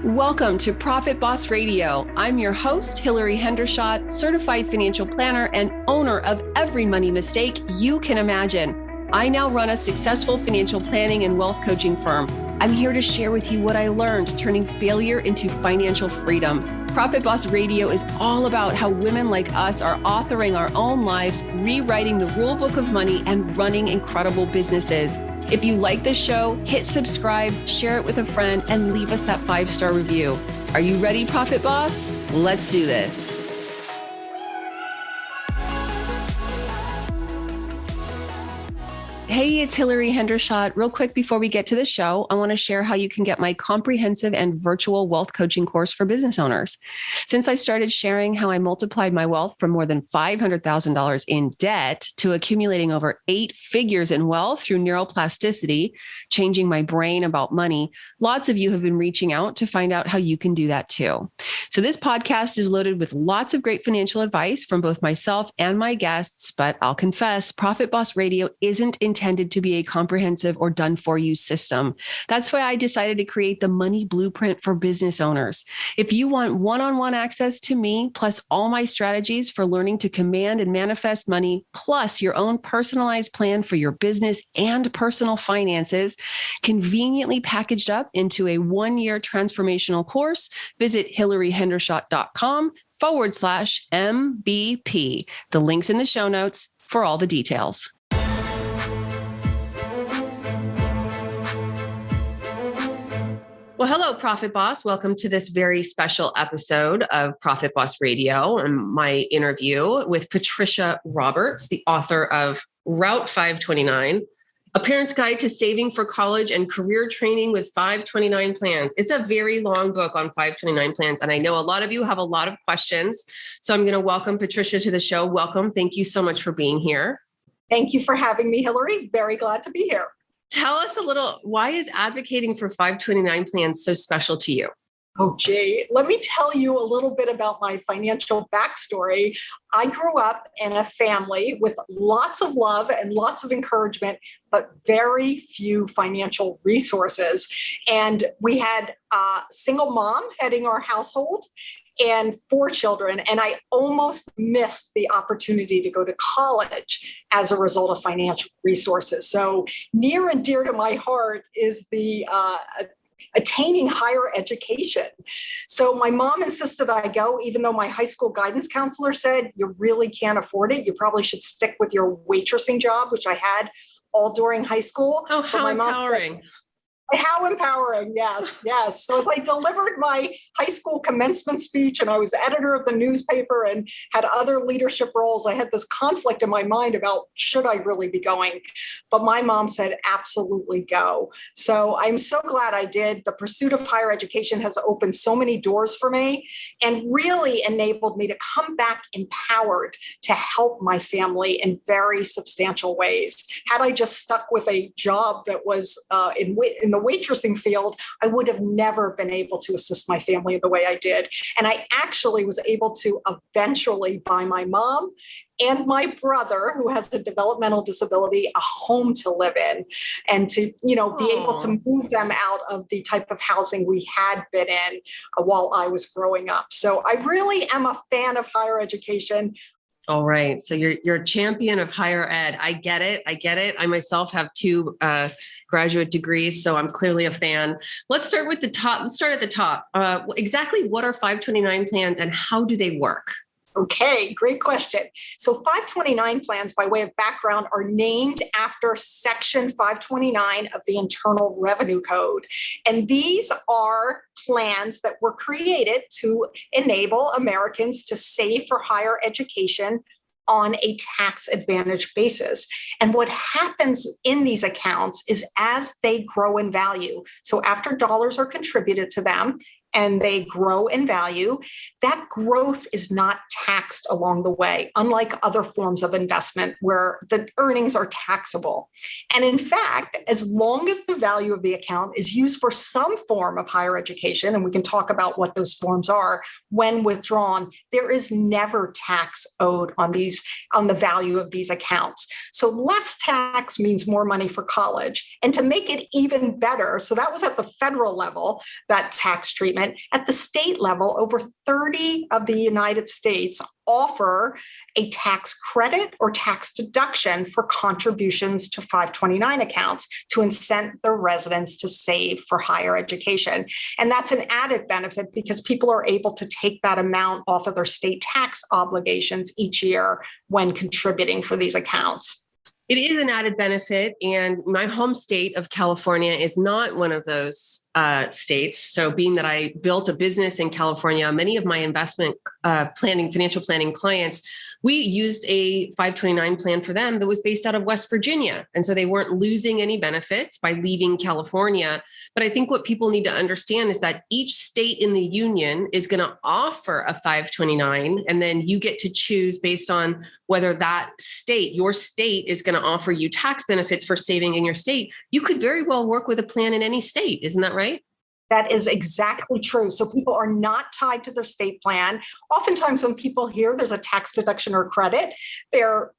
Welcome to Profit Boss Radio. I'm your host, Hillary Hendershott, certified financial planner and owner of every money mistake you can imagine. I now run a successful financial planning and wealth coaching firm. I'm here to share with you what I learned turning failure into financial freedom. Profit Boss Radio is all about how women like us are authoring our own lives, rewriting the rule book of money, and running incredible businesses. If you like this show, hit subscribe, share it with a friend, and leave us that 5-star review. Are you ready, Profit Boss? Let's do this. Hey, it's Hillary Hendershott. Real quick before we get to the show, I want to share how you can get my comprehensive and virtual wealth coaching course for business owners. Since I started sharing how I multiplied my wealth from more than $500,000 in debt to accumulating over 8 figures in wealth through neuroplasticity, changing my brain about money, lots of you have been reaching out to find out how you can do that too. So this podcast is loaded with lots of great financial advice from both myself and my guests, but I'll confess, Profit Boss Radio isn't intended to be a comprehensive or done-for-you system. That's why I decided to create the Money Blueprint for business owners. If you want one-on-one access to me, plus all my strategies for learning to command and manifest money, plus your own personalized plan for your business and personal finances, conveniently packaged up into a 1-year transformational course, visit hillaryhendershott.com/MBP. The link's in the show notes for all the details. Well, hello, Profit Boss. Welcome to this very special episode of Profit Boss Radio and my interview with Patricia Roberts, the author of Route 529, A Parent's Guide to Saving for College and Career Training with 529 Plans. It's a very long book on 529 plans, and I know a lot of you have a lot of questions. So I'm going to welcome Patricia to the show. Welcome. Thank you so much for being here. Thank you for having me, Hillary. Very glad to be here. Tell us a little, why is advocating for 529 plans so special to you? Oh, gee, let me tell you a little bit about my financial backstory. I grew up in a family with lots of love and lots of encouragement, but very few financial resources. And we had a single mom heading our household and 4 children. And I almost missed the opportunity to go to college as a result of financial resources. So near and dear to my heart is the attaining higher education. So my mom insisted I go, even though my high school guidance counselor said, you really can't afford it. You probably should stick with your waitressing job, which I had all during high school. Oh, how empowering. How empowering. Yes, yes. So I delivered my high school commencement speech and I was editor of the newspaper and had other leadership roles. I had this conflict in my mind about should I really be going? But my mom said, absolutely go. So I'm so glad I did. The pursuit of higher education has opened so many doors for me and really enabled me to come back empowered to help my family in very substantial ways. Had I just stuck with a job that was in the waitressing field, I would have never been able to assist my family the way I did. And I actually was able to eventually buy my mom and my brother, who has a developmental disability, a home to live in and to, be able to move them out of the type of housing we had been in while I was growing up. So I really am a fan of higher education. All right. So you're a champion of higher ed. I get it. I myself have 2 graduate degrees, so I'm clearly a fan. Let's start with the top. Let's start at the top. Exactly what are 529 plans and how do they work? Okay, great question. So 529 plans, by way of background, are named after Section 529 of the Internal Revenue Code. And these are plans that were created to enable Americans to save for higher education on a tax advantage basis. And what happens in these accounts is as they grow in value, so after dollars are contributed to them, and they grow in value, that growth is not taxed along the way, unlike other forms of investment where the earnings are taxable. And in fact, as long as the value of the account is used for some form of higher education, and we can talk about what those forms are, when withdrawn, there is never tax owed on the value of these accounts. So less tax means more money for college. And to make it even better, so that was at the federal level, that tax treatment. investment. At the state level, over 30 of the United States offer a tax credit or tax deduction for contributions to 529 accounts to incent their residents to save for higher education. And that's an added benefit because people are able to take that amount off of their state tax obligations each year when contributing for these accounts. It is an added benefit. And my home state of California is not one of those states. So being that I built a business in California, many of my investment financial planning clients, we used a 529 plan for them that was based out of West Virginia. And so they weren't losing any benefits by leaving California. But I think what people need to understand is that each state in the union is going to offer a 529, and then you get to choose based on whether that state, your state, is going to offer you tax benefits for saving in your state. You could very well work with a plan in any state. Isn't that right? That is exactly true. So people are not tied to their state plan. Oftentimes when people hear there's a tax deduction or credit, they're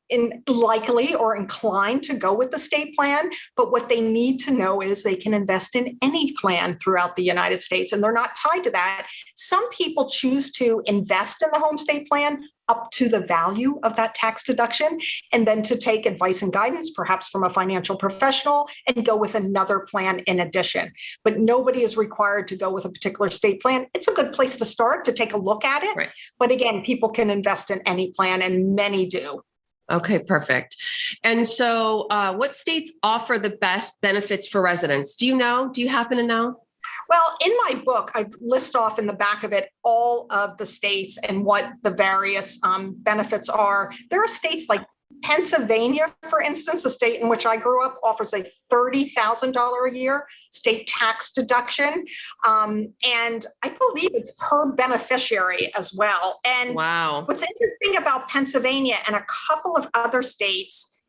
likely or inclined to go with the state plan. But what they need to know is they can invest in any plan throughout the United States, and they're not tied to that. Some people choose to invest in the home state plan up to the value of that tax deduction, and then to take advice and guidance, perhaps from a financial professional, and go with another plan in addition. But nobody is required to go with a particular state plan. It's a good place to start to take a look at it. Right. But again, people can invest in any plan, and many do. Okay, perfect. And so what states offer the best benefits for residents? Do you know? Do you happen to know? Well, in my book, I've list off in the back of it all of the states and what the various benefits are. There are states like Pennsylvania, for instance, a state in which I grew up, offers a $30,000 a year state tax deduction. And I believe it's per beneficiary as well. And wow, what's interesting about Pennsylvania and a couple of other states,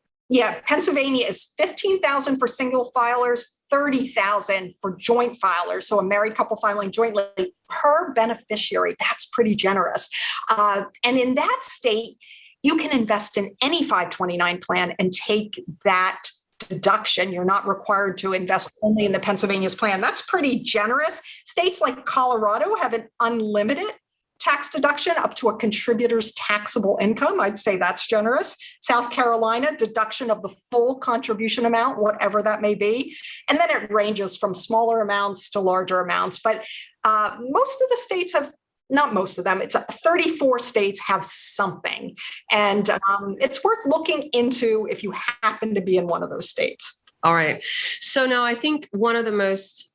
Pennsylvania is $15,000 for single filers, $30,000 for joint filers. So a married couple filing jointly per beneficiary. That's pretty generous. And in that state, you can invest in any 529 plan and take that deduction. You're not required to invest only in the Pennsylvania's plan. That's pretty generous. States like Colorado have an unlimited tax deduction up to a contributor's taxable income. I'd say that's generous. South Carolina, deduction of the full contribution amount, whatever that may be. And then it ranges from smaller amounts to larger amounts. But most of the states have, not most of them, it's 34 states have something. And it's worth looking into if you happen to be in one of those states. All right. So now I think one of the most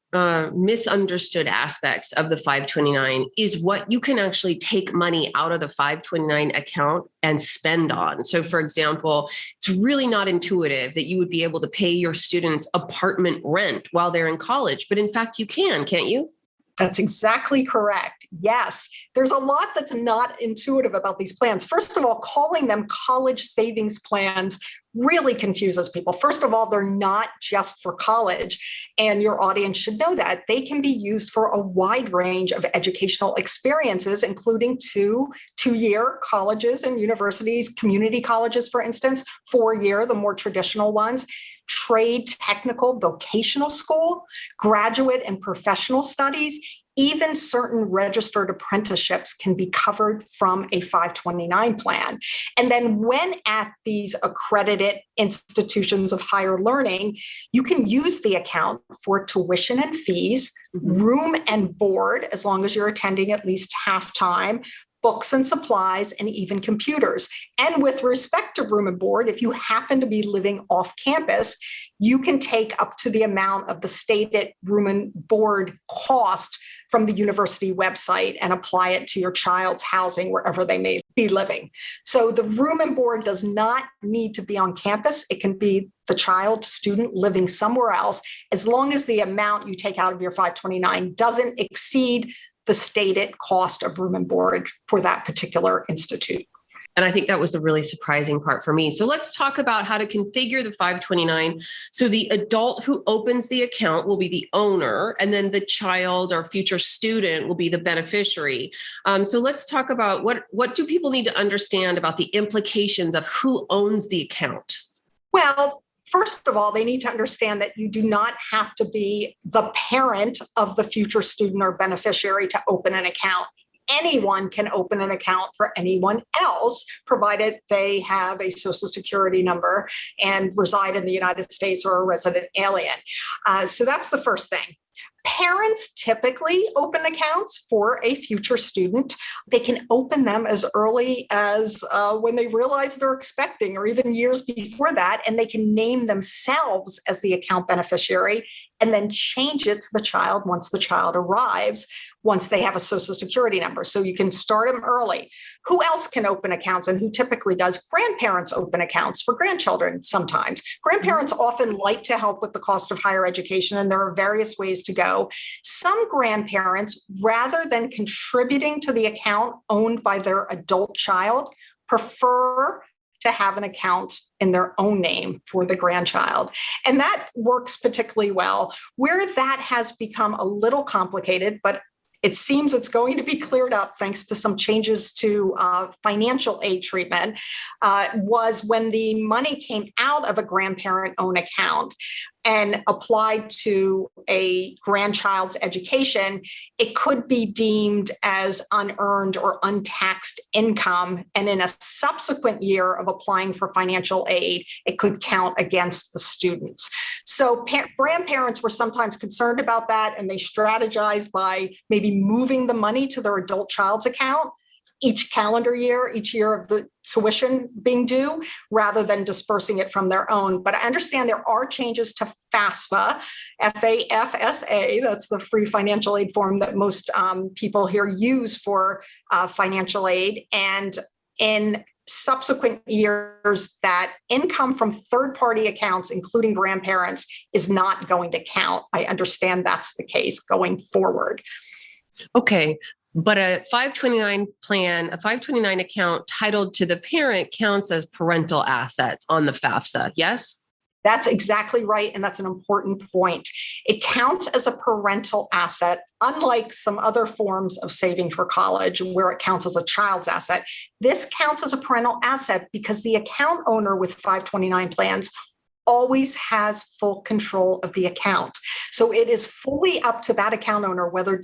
misunderstood aspects of the 529 is what you can actually take money out of the 529 account and spend on. So for example, it's really not intuitive that you would be able to pay your students apartment rent while they're in college, but in fact you can, can't you? That's exactly correct. Yes, there's a lot that's not intuitive about these plans. First of all, calling them college savings plans really confuses people. First of all, they're not just for college, and your audience should know that. They can be used for a wide range of educational experiences, including two-year colleges and universities, community colleges, for instance, 4-year, the more traditional ones, trade, technical, vocational school, graduate and professional studies. Even certain registered apprenticeships can be covered from a 529 plan. And then when at these accredited institutions of higher learning, you can use the account for tuition and fees, room and board, as long as you're attending at least half time, books and supplies, and even computers. And with respect to room and board, if you happen to be living off campus, you can take up to the amount of the stated room and board cost from the university website and apply it to your child's housing wherever they may be living. So the room and board does not need to be on campus. It can be the child, student living somewhere else, as long as the amount you take out of your 529 doesn't exceed the stated cost of room and board for that particular institute. And I think that was the really surprising part for me. So let's talk about how to configure the 529. So the adult who opens the account will be the owner, and then the child or future student will be the beneficiary. So let's talk about what do people need to understand about the implications of who owns the account? Well, First of all, they need to understand that you do not have to be the parent of the future student or beneficiary to open an account. Anyone can open an account for anyone else, provided they have a Social Security number and reside in the United States or a resident alien. So that's the first thing. Parents typically open accounts for a future student. They can open them as early as when they realize they're expecting, or even years before that, and they can name themselves as the account beneficiary and then change it to the child once the child arrives, once they have a Social Security number. So you can start them early. Who else can open accounts and who typically does? Grandparents open accounts for grandchildren sometimes. Grandparents often like to help with the cost of higher education, and there are various ways to go. Some grandparents, rather than contributing to the account owned by their adult child, prefer to have an account in their own name for the grandchild. And that works particularly well. Where that has become a little complicated, but it seems it's going to be cleared up thanks to some changes to financial aid treatment, was when the money came out of a grandparent-owned account and applied to a grandchild's education, it could be deemed as unearned or untaxed income. And in a subsequent year of applying for financial aid, it could count against the students. So grandparents were sometimes concerned about that, and they strategized by maybe moving the money to their adult child's account each calendar year, each year of the tuition being due, rather than dispersing it from their own. But I understand there are changes to FAFSA, FAFSA, that's the free financial aid form that most people here use for financial aid. And in subsequent years, that income from third-party accounts, including grandparents, is not going to count. I understand that's the case going forward. Okay. But a 529 plan, a 529 account titled to the parent counts as parental assets on the FAFSA, yes? That's exactly right. And that's an important point. It counts as a parental asset, unlike some other forms of saving for college where it counts as a child's asset. This counts as a parental asset because the account owner with 529 plans always has full control of the account. So it is fully up to that account owner whether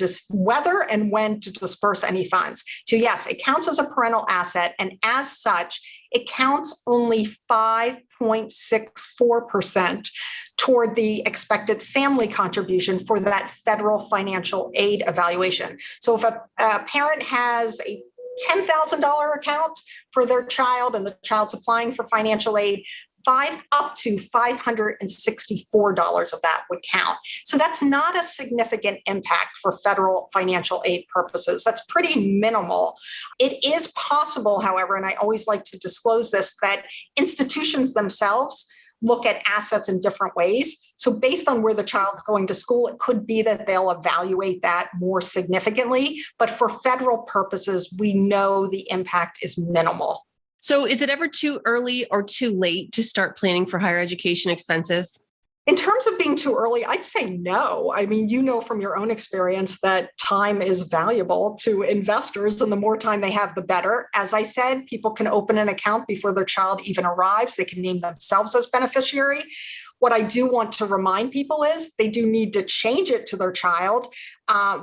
and when to disperse any funds. So yes, it counts as a parental asset, and as such, it counts only 5.64% toward the expected family contribution for that federal financial aid evaluation. So if a parent has a $10,000 account for their child and the child's applying for financial aid, up to $564 of that would count. So that's not a significant impact for federal financial aid purposes. That's pretty minimal. It is possible, however, and I always like to disclose this, that institutions themselves look at assets in different ways. So based on where the child's going to school, it could be that they'll evaluate that more significantly. But for federal purposes, we know the impact is minimal. So is it ever too early or too late to start planning for higher education expenses? In terms of being too early, I'd say no. I mean, you know from your own experience that time is valuable to investors, and the more time they have, the better. As I said, people can open an account before their child even arrives. They can name themselves as beneficiary. What I do want to remind people is they do need to change it to their child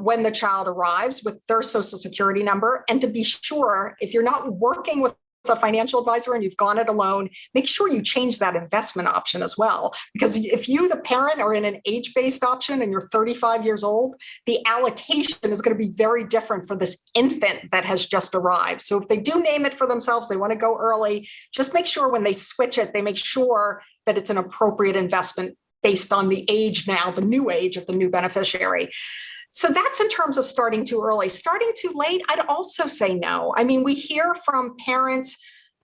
when the child arrives with their Social Security number. And to be sure, if you're not working with a financial advisor and you've gone it alone, make sure you change that investment option as well. Because if you, the parent, are in an age-based option and you're 35 years old, the allocation is going to be very different for this infant that has just arrived. So if they do name it for themselves, they want to go early, just make sure when they switch it, they make sure that it's an appropriate investment based on the age now, the new age of the new beneficiary. So that's in terms of starting too early. Starting too late, I'd also say no. I mean, we hear from parents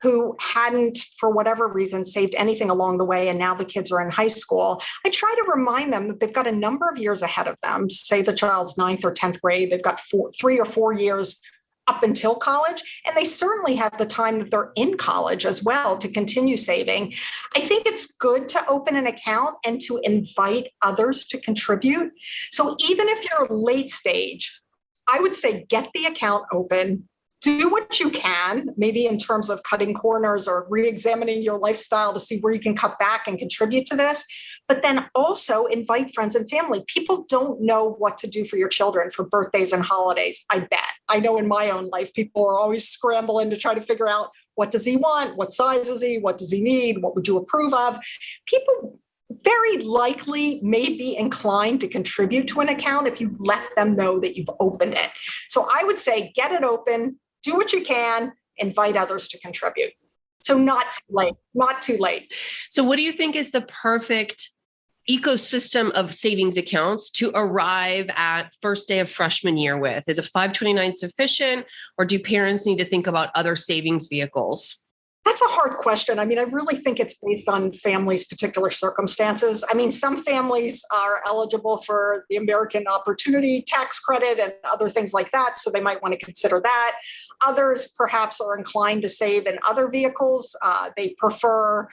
who hadn't, for whatever reason, saved anything along the way, and now the kids are in high school. I try to remind them that they've got a number of years ahead of them. Say the child's 9th or 10th grade, they've got 3 or 4 years up until college, and they certainly have the time that they're in college as well to continue saving. I think it's good to open an account and to invite others to contribute. So even if you're late stage, I would say get the account open, do what you can, maybe in terms of cutting corners or re-examining your lifestyle to see where you can cut back and contribute to this. But then also invite friends and family. People don't know what to do for your children for birthdays and holidays, I bet. I know in my own life, people are always scrambling to try to figure out, what does he want? What size is he? What does he need? What would you approve of? People very likely may be inclined to contribute to an account if you let them know that you've opened it. So I would say get it open, do what you can, invite others to contribute. So not too late. So what do you think is the perfect ecosystem of savings accounts to arrive at first day of freshman year with? Is a 529 sufficient, or do parents need to think about other savings vehicles? That's a hard question. I mean, I really think it's based on families' particular circumstances. I mean, some families are eligible for the American Opportunity Tax Credit and other things like that, so they might want to consider that. Others perhaps are inclined to save in other vehicles. They prefer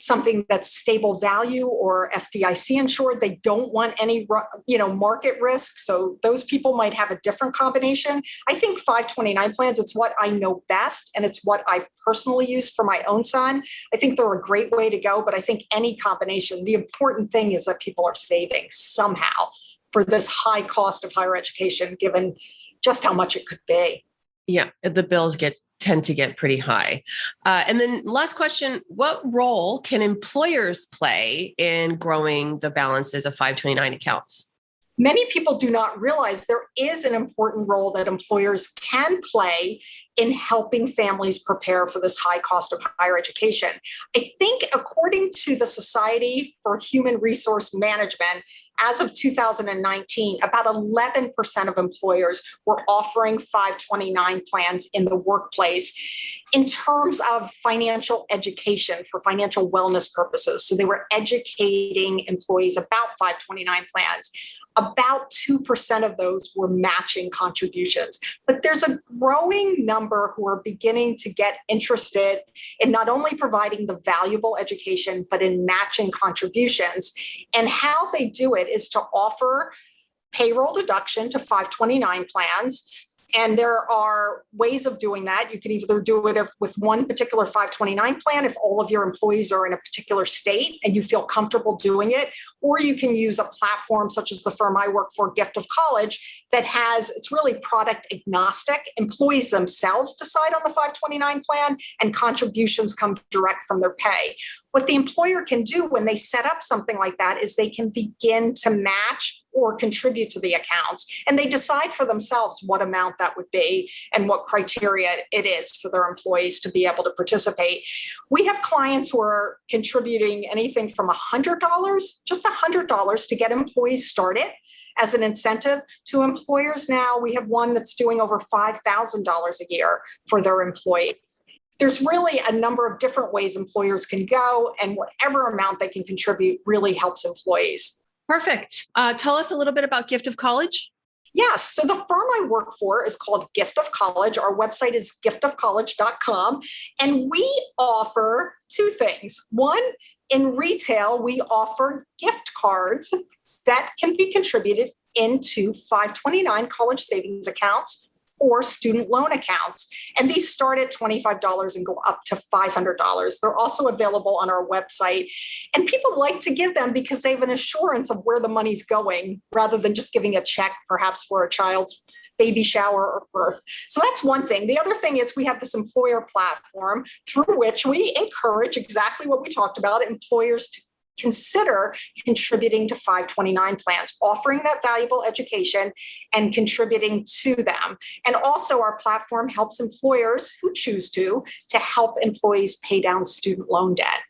something that's stable value or FDIC insured. They don't want any, market risk. So those people might have a different combination. I think 529 plans, it's what I know best, and it's what I've personally used for my own son. I think they're a great way to go, but I think any combination, the important thing is that people are saving somehow for this high cost of higher education, given just how much it could be. Yeah, the bills tend to get pretty high. And then last question, what role can employers play in growing the balances of 529 accounts? Many people do not realize there is an important role that employers can play in helping families prepare for this high cost of higher education. I think according to the Society for Human Resource Management, as of 2019, about 11% of employers were offering 529 plans in the workplace in terms of financial education for financial wellness purposes. So they were educating employees about 529 plans. About 2% of those were matching contributions. But there's a growing number who are beginning to get interested in not only providing the valuable education, but in matching contributions. And how they do it is to offer payroll deduction to 529 plans. And there are ways of doing that. You can either do it with one particular 529 plan if all of your employees are in a particular state and you feel comfortable doing it, or you can use a platform such as the firm I work for, Gift of College, that it's really product agnostic. Employees themselves decide on the 529 plan and contributions come direct from their pay. What the employer can do when they set up something like that is they can begin to match or contribute to the accounts. And they decide for themselves what amount that would be and what criteria it is for their employees to be able to participate. We have clients who are contributing anything from $100, just $100 to get employees started as an incentive, to employers now. We have one that's doing over $5,000 a year for their employees. There's really a number of different ways employers can go, and whatever amount they can contribute really helps employees. Perfect. Tell us a little bit about Gift of College. Yes. So the firm I work for is called Gift of College. Our website is giftofcollege.com. And we offer two things. One, in retail, we offer gift cards that can be contributed into 529 college savings accounts or student loan accounts. And these start at $25 and go up to $500. They're also available on our website. And people like to give them because they have an assurance of where the money's going rather than just giving a check, perhaps for a child's baby shower or birth. So that's one thing. The other thing is we have this employer platform through which we encourage exactly what we talked about, employers to consider contributing to 529 plans, offering that valuable education and contributing to them. And also our platform helps employers who choose to help employees pay down student loan debt.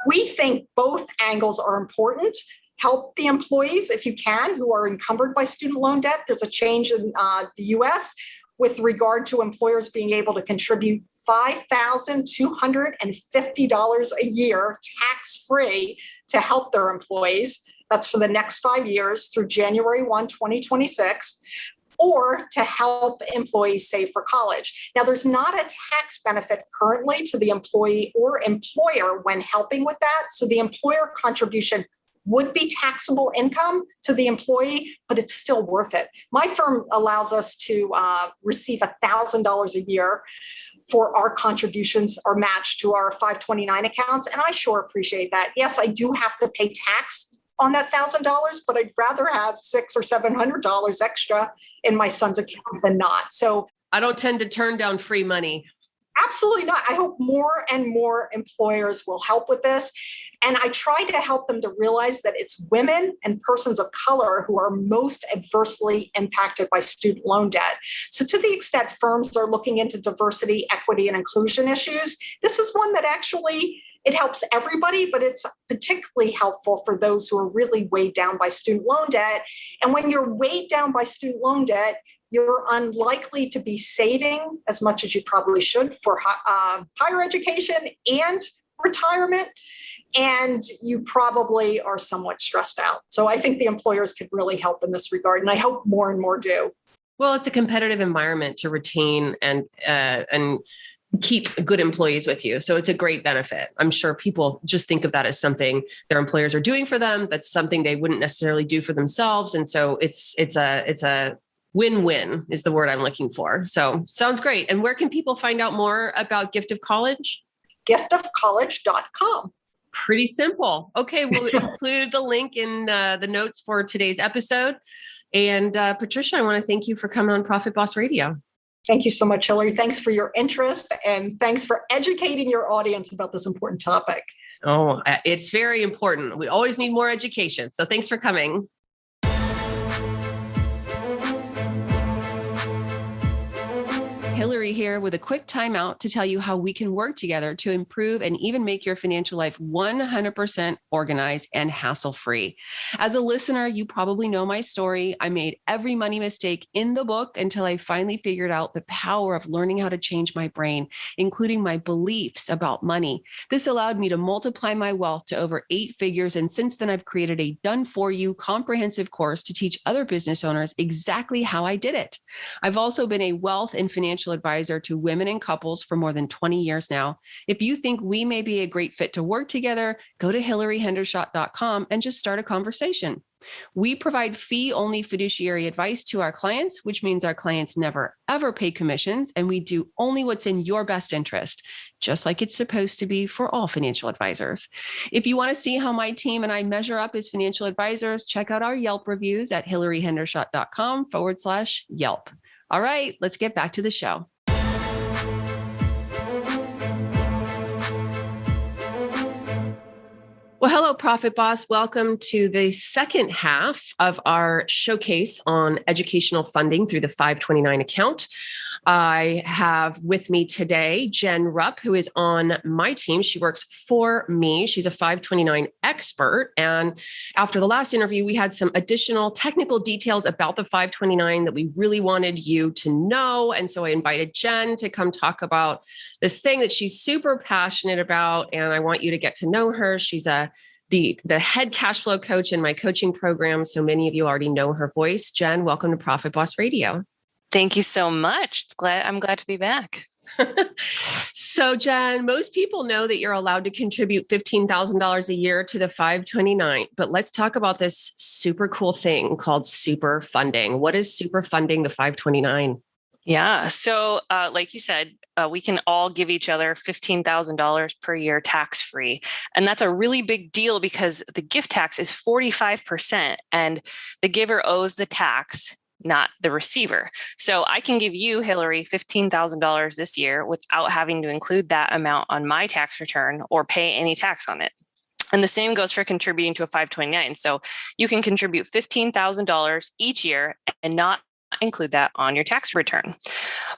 We think both angles are important. Help the employees, if you can, who are encumbered by student loan debt. There's a change in the US with regard to employers being able to contribute $5,250 a year tax-free to help their employees. That's for the next 5 years through January 1, 2026, or to help employees save for college. Now, there's not a tax benefit currently to the employee or employer when helping with that. So the employer contribution would be taxable income to the employee, but it's still worth it. My firm allows us to receive $1,000 a year for our contributions are matched to our 529 accounts. And I sure appreciate that. Yes, I do have to pay tax on that $1,000, but I'd rather have $600 or $700 extra in my son's account than not. So I don't tend to turn down free money. absolutely not. I hope more and more employers will help with this. And I try to help them to realize that it's women and persons of color who are most adversely impacted by student loan debt. So to the extent firms are looking into diversity, equity, and inclusion issues, this is one that actually it helps everybody, but it's particularly helpful for those who are really weighed down by student loan debt. And when you're weighed down by student loan debt, you're unlikely to be saving as much as you probably should for higher education and retirement. And you probably are somewhat stressed out. So I think the employers could really help in this regard. And I hope more and more do. Well, it's a competitive environment to retain and keep good employees with you. So it's a great benefit. I'm sure people just think of that as something their employers are doing for them. That's something they wouldn't necessarily do for themselves. And so it's a win-win is the word I'm looking for. So sounds great. And where can people find out more about Gift of College? giftofcollege.com. Pretty simple. Okay, we'll include the link in the notes for today's episode. And Patricia, I want to thank you for coming on Profit Boss Radio. Thank you so much, Hillary. Thanks for your interest and thanks for educating your audience about this important topic. Oh, it's very important. We always need more education. So thanks for coming. Hillary here with a quick timeout to tell you how we can work together to improve and even make your financial life 100% organized and hassle-free. As a listener, you probably know my story. I made every money mistake in the book until I finally figured out the power of learning how to change my brain, including my beliefs about money. This allowed me to multiply my wealth to over 8 figures. And since then, I've created a done-for-you comprehensive course to teach other business owners exactly how I did it. I've also been a wealth and financial advisor to women and couples for more than 20 years now. If you think we may be a great fit to work together, go to HillaryHendershott.com and just start a conversation. We provide fee-only fiduciary advice to our clients, which means our clients never, ever pay commissions, and we do only what's in your best interest, just like it's supposed to be for all financial advisors. If you want to see how my team and I measure up as financial advisors, check out our Yelp reviews at HillaryHendershott.com/Yelp. All right, let's get back to the show. Well, hello, Profit Boss. Welcome to the second half of our showcase on educational funding through the 529 account. I have with me today Jen Rupp, who is on my team. She works for me. She's a 529 expert. And after the last interview, we had some additional technical details about the 529 that we really wanted you to know. And so I invited Jen to come talk about this thing that she's super passionate about. And I want you to get to know her. She's the head cash flow coach in my coaching program. So many of you already know her voice. Jen, welcome to Profit Boss Radio. Thank you so much. I'm glad to be back. So, Jen, most people know that you're allowed to contribute $15,000 a year to the 529, but let's talk about this super cool thing called super funding. What is super funding the 529? Yeah. So like you said, we can all give each other $15,000 per year tax-free. And that's a really big deal because the gift tax is 45% and the giver owes the tax, not the receiver. So I can give you, Hillary, $15,000 this year without having to include that amount on my tax return or pay any tax on it. And the same goes for contributing to a 529. So you can contribute $15,000 each year and not include that on your tax return.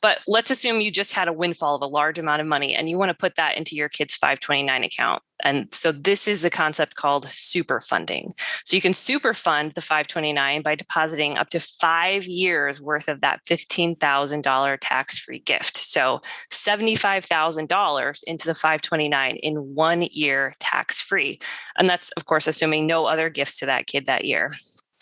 But let's assume you just had a windfall of a large amount of money and you want to put that into your kid's 529 account. And so this is the concept called super funding. So you can super fund the 529 by depositing up to 5 years worth of that $15,000 tax-free gift. So $75,000 into the 529 in 1 year tax-free. And that's, of course, assuming no other gifts to that kid that year.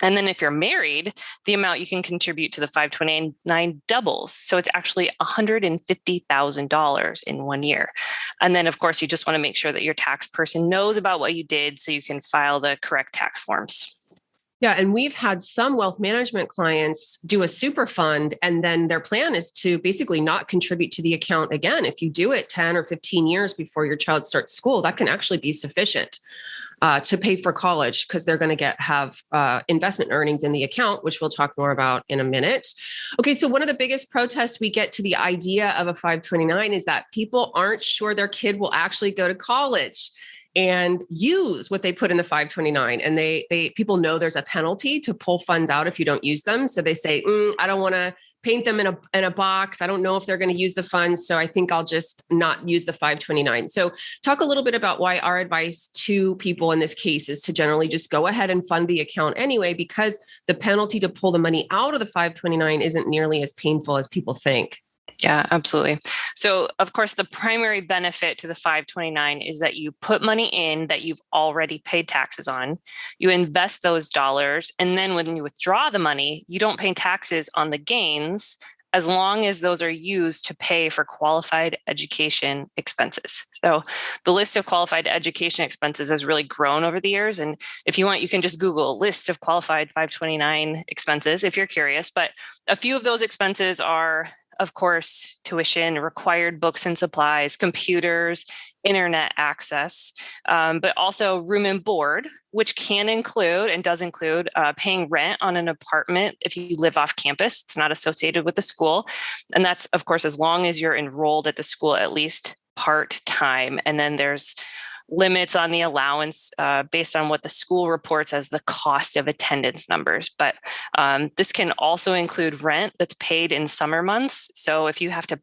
And then if you're married, the amount you can contribute to the 529 doubles. So it's actually $150,000 in 1 year. And then, of course, you just want to make sure that your tax person knows about what you did so you can file the correct tax forms. Yeah. And we've had some wealth management clients do a super fund, and then their plan is to basically not contribute to the account again. If you do it 10 or 15 years before your child starts school, that can actually be sufficient to pay for college, because they're going to have investment earnings in the account, which we'll talk more about in a minute. Okay, so one of the biggest protests we get to the idea of a 529 is that people aren't sure their kid will actually go to college and use what they put in the 529. And people know there's a penalty to pull funds out if you don't use them. So they say, I don't want to paint them in a box. I don't know if they're going to use the funds. So I think I'll just not use the 529. So talk a little bit about why our advice to people in this case is to generally just go ahead and fund the account anyway, because the penalty to pull the money out of the 529 isn't nearly as painful as people think. Yeah, absolutely. So, of course, the primary benefit to the 529 is that you put money in that you've already paid taxes on, you invest those dollars, and then when you withdraw the money, you don't pay taxes on the gains as long as those are used to pay for qualified education expenses. So the list of qualified education expenses has really grown over the years. And if you want, you can just Google list of qualified 529 expenses if you're curious. But a few of those expenses are, of course, tuition, required books and supplies, computers, internet access, but also room and board, which can include and does include paying rent on an apartment if you live off campus. It's not associated with the school. And that's, of course, as long as you're enrolled at the school at least part-time. And then there's limits on the allowance based on what the school reports as the cost of attendance numbers. But this can also include rent that's paid in summer months. So if you have to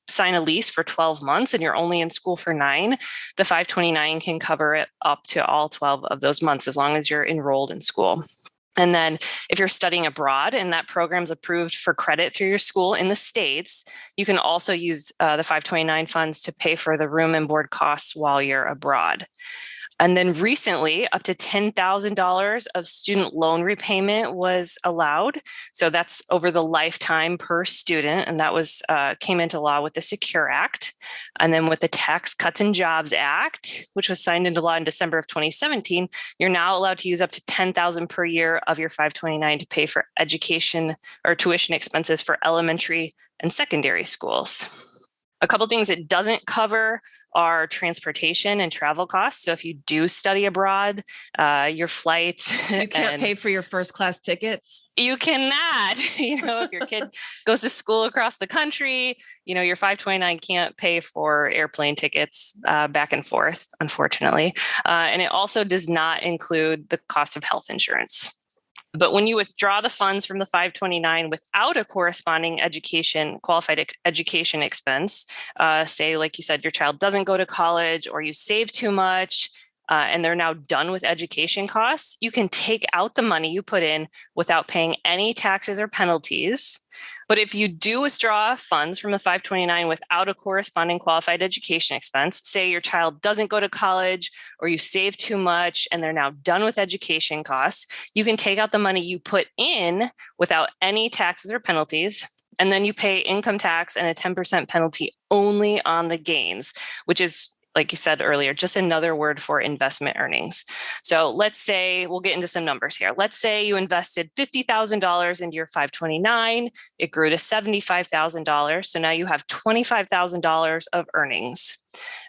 sign a lease for 12 months and you're only in school for 9, the 529 can cover it up to all 12 of those months as long as you're enrolled in school. And then if you're studying abroad and that program's approved for credit through your school in the States, you can also use the 529 funds to pay for the room and board costs while you're abroad. And then recently, up to $10,000 of student loan repayment was allowed. So that's over the lifetime per student. And that was came into law with the Secure Act. And then with the Tax Cuts and Jobs Act, which was signed into law in December of 2017, you're now allowed to use up to $10,000 per year of your 529 to pay for education or tuition expenses for elementary and secondary schools. A couple of things it doesn't cover are transportation and travel costs. So if you do study abroad, your flights. You can't pay for your first class tickets. You cannot. If your kid goes to school across the country, your 529 can't pay for airplane tickets back and forth, unfortunately. And it also does not include the cost of health insurance. But when you withdraw the funds from the 529 without a corresponding qualified education expense, say, like you said, your child doesn't go to college or you save too much and they're now done with education costs, you can take out the money you put in without paying any taxes or penalties. But if you do withdraw funds from the 529 without a corresponding qualified education expense, say your child doesn't go to college or you save too much and they're now done with education costs, you can take out the money you put in without any taxes or penalties. And then you pay income tax and a 10% penalty only on the gains, which is, like you said earlier, just another word for investment earnings. So let's say, we'll get into some numbers here. Let's say you invested $50,000 into your 529. It grew to $75,000. So now you have $25,000 of earnings.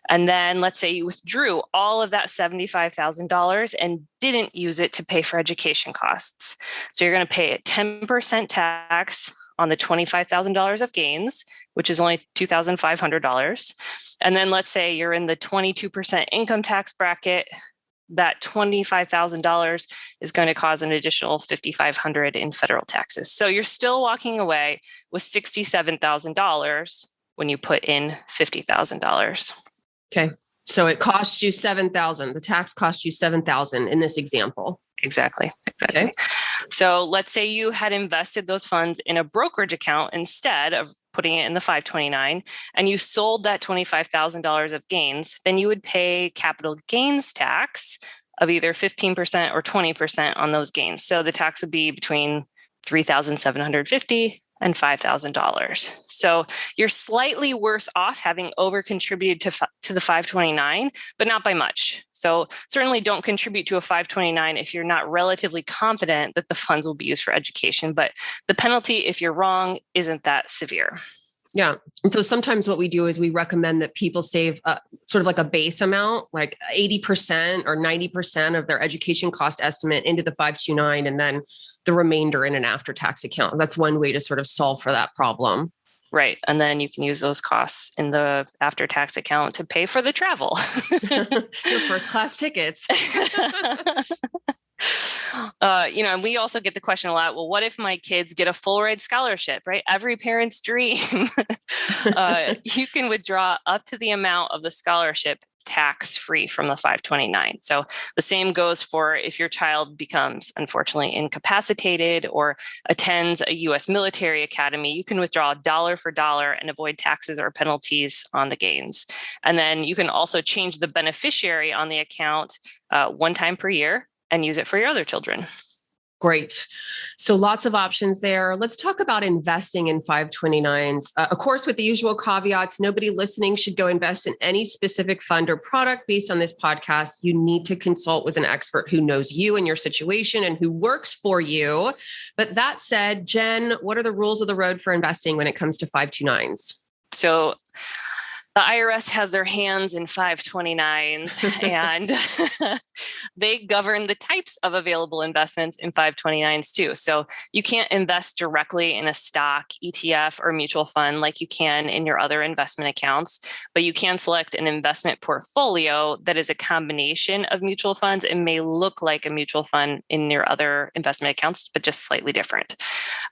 And then let's say you withdrew all of that $75,000 and didn't use it to pay for education costs. So you're going to pay a 10% tax on the $25,000 of gains, which is only $2,500. And then let's say you're in the 22% income tax bracket, that $25,000 is going to cause an additional $5,500 in federal taxes. So you're still walking away with $67,000 when you put in $50,000. Okay. So it costs you $7,000. The tax costs you $7,000 in this example. Exactly. Okay. So let's say you had invested those funds in a brokerage account instead of putting it in the 529, and you sold that $25,000 of gains, then you would pay capital gains tax of either 15% or 20% on those gains. So the tax would be between $3,750 and $5,000. So you're slightly worse off having over contributed to the 529, but not by much. So certainly don't contribute to a 529 if you're not relatively confident that the funds will be used for education. But the penalty, if you're wrong, isn't that severe. Yeah. And so sometimes what we do is we recommend that people save sort of like a base amount, like 80% or 90% of their education cost estimate into the 529, and then the remainder in an after-tax account. That's one way to sort of solve for that problem. Right. And then you can use those costs in the after-tax account to pay for the travel. Your first-class tickets. And we also get the question a lot, well, what if my kids get a full ride scholarship, right? Every parent's dream. You can withdraw up to the amount of the scholarship tax-free from the 529. So the same goes for if your child becomes, unfortunately, incapacitated or attends a U.S. military academy, you can withdraw dollar for dollar and avoid taxes or penalties on the gains. And then you can also change the beneficiary on the account one time per year and use it for your other children. Great. So lots of options there. Let's talk about investing in 529s. Of course, with the usual caveats, nobody listening should go invest in any specific fund or product based on this podcast. You need to consult with an expert who knows you and your situation and who works for you. But that said, Jen, what are the rules of the road for investing when it comes to 529s? So the IRS has their hands in 529s and they govern the types of available investments in 529s too. So you can't invest directly in a stock, ETF, or mutual fund like you can in your other investment accounts, but you can select an investment portfolio that is a combination of mutual funds and may look like a mutual fund in your other investment accounts, but just slightly different.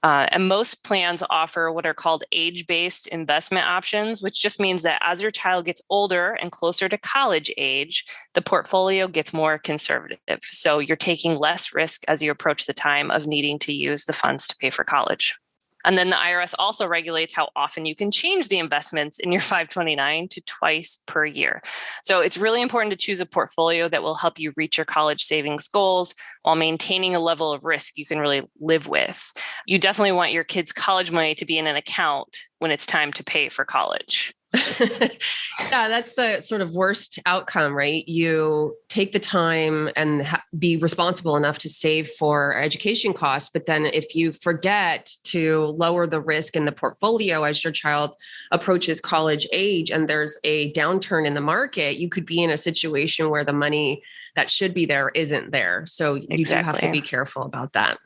And most plans offer what are called age-based investment options, which just means that as your child gets older and closer to college age, the portfolio gets more conservative. So you're taking less risk as you approach the time of needing to use the funds to pay for college. And then the IRS also regulates how often you can change the investments in your 529 to twice per year. So it's really important to choose a portfolio that will help you reach your college savings goals while maintaining a level of risk you can really live with. You definitely want your kids' college money to be in an account when it's time to pay for college. Yeah, that's the sort of worst outcome, right? You take the time and be responsible enough to save for education costs. But then if you forget to lower the risk in the portfolio as your child approaches college age and there's a downturn in the market, you could be in a situation where the money that should be there isn't there. So you do have to be careful about that.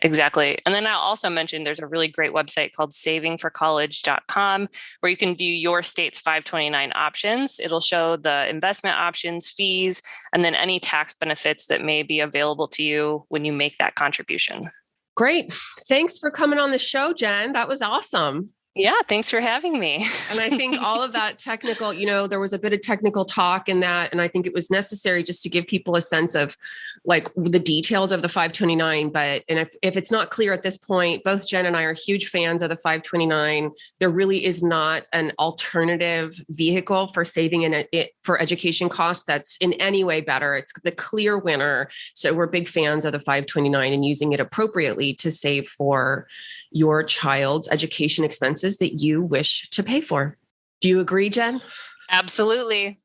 Exactly. And then I'll also mention there's a really great website called savingforcollege.com where you can view your state's 529 options. It'll show the investment options, fees, and then any tax benefits that may be available to you when you make that contribution. Great. Thanks for coming on the show, Jen. That was awesome. Yeah, thanks for having me. And I think all of that technical, there was a bit of technical talk in that. And I think it was necessary just to give people a sense of like the details of the 529. And if it's not clear at this point, both Jen and I are huge fans of the 529. There really is not an alternative vehicle for saving for education costs that's in any way better. It's the clear winner. So we're big fans of the 529 and using it appropriately to save for your child's education expenses that you wish to pay for. Do you agree, Jen? Absolutely.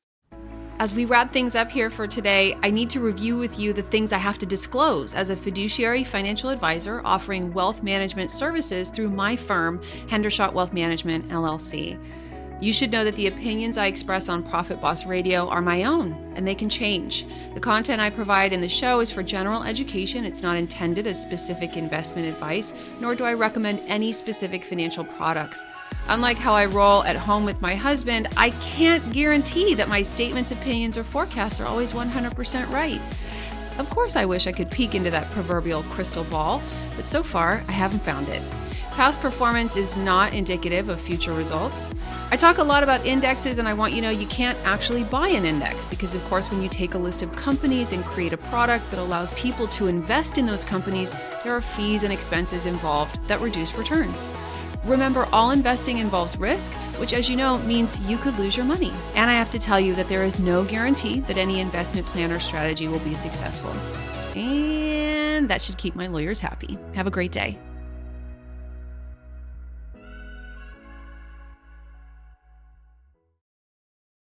As we wrap things up here for today, I need to review with you the things I have to disclose as a fiduciary financial advisor offering wealth management services through my firm, Hendershott Wealth Management, LLC. You should know that the opinions I express on Profit Boss Radio are my own, and they can change. The content I provide in the show is for general education. It's not intended as specific investment advice, nor do I recommend any specific financial products. Unlike how I roll at home with my husband, I can't guarantee that my statements, opinions, or forecasts are always 100% right. Of course, I wish I could peek into that proverbial crystal ball, but so far, I haven't found it. Past performance is not indicative of future results. I talk a lot about indexes, and I want you to know you can't actually buy an index because, of course, when you take a list of companies and create a product that allows people to invest in those companies, there are fees and expenses involved that reduce returns. Remember, all investing involves risk, which, as you know, means you could lose your money. And I have to tell you that there is no guarantee that any investment plan or strategy will be successful. And that should keep my lawyers happy. Have a great day.